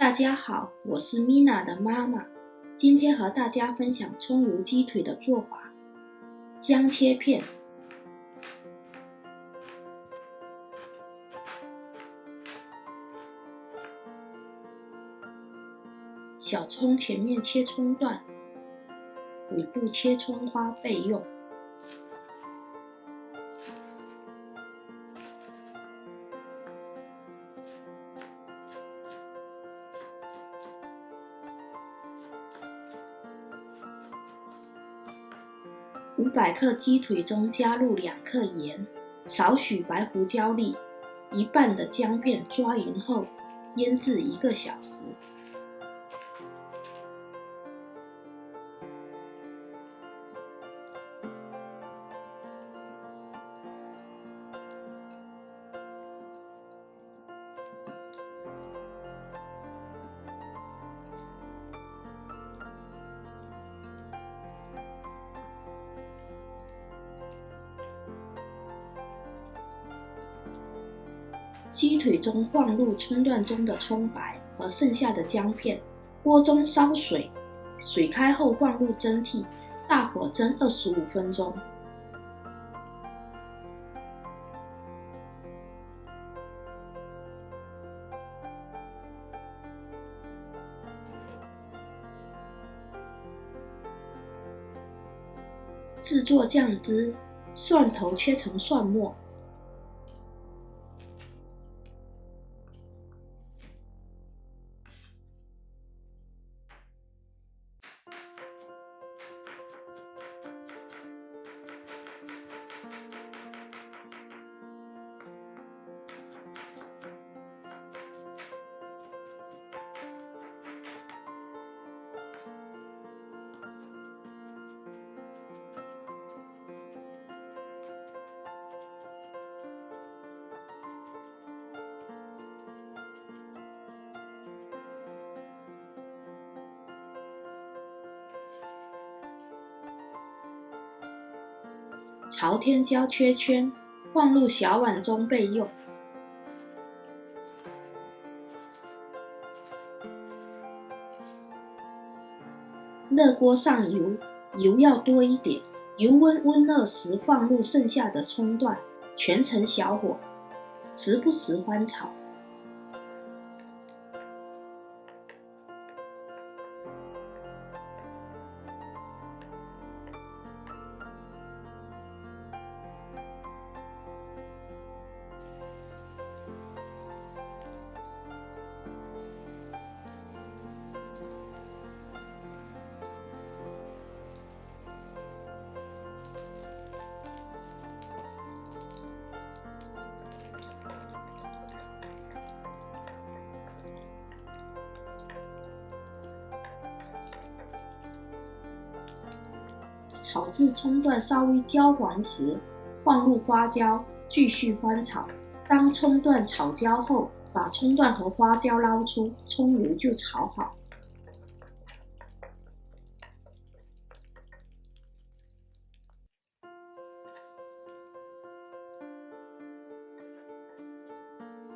大家好，我是 Mina 的妈妈，今天和大家分享葱油鸡腿的做法。姜切片，小葱前面切葱段，尾部切葱花备用。500克鸡腿中加入2克盐，少许白胡椒粒，一半的姜片抓匀后，腌制1个小时。鸡腿中放入葱段中的葱白和剩下的姜片，锅中烧水，水开后放入蒸屉，大火蒸25分钟。制作酱汁，蒜头切成蒜末。朝天椒切圈，放入小碗中备用。热锅上油，油要多一点，油温温热时放入剩下的葱段，全程小火，时不时翻炒。炒至葱段稍微焦黄时，放入花椒，继续翻炒。当葱段炒焦后，把葱段和花椒捞出，葱油就炒好。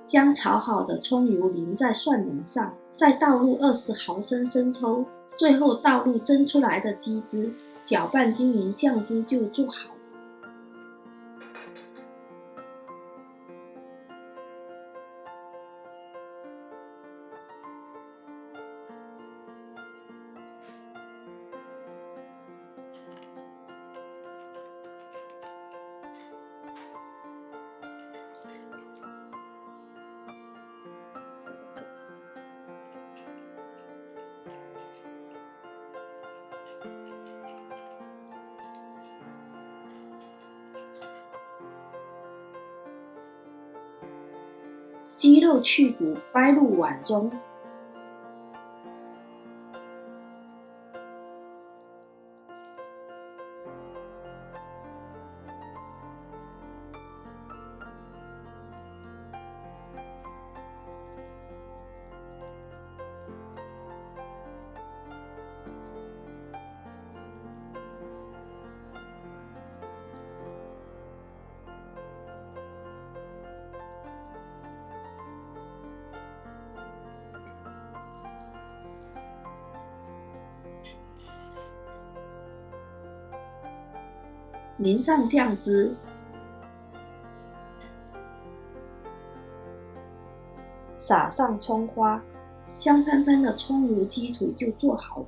将炒好的葱油淋在蒜蓉上，再倒入20毫升生抽，最后倒入蒸出来的鸡汁，搅拌均匀，酱汁就做好。鸡肉去骨，掰入碗中。淋上酱汁，撒上葱花，香喷喷的葱油鸡腿就做好了。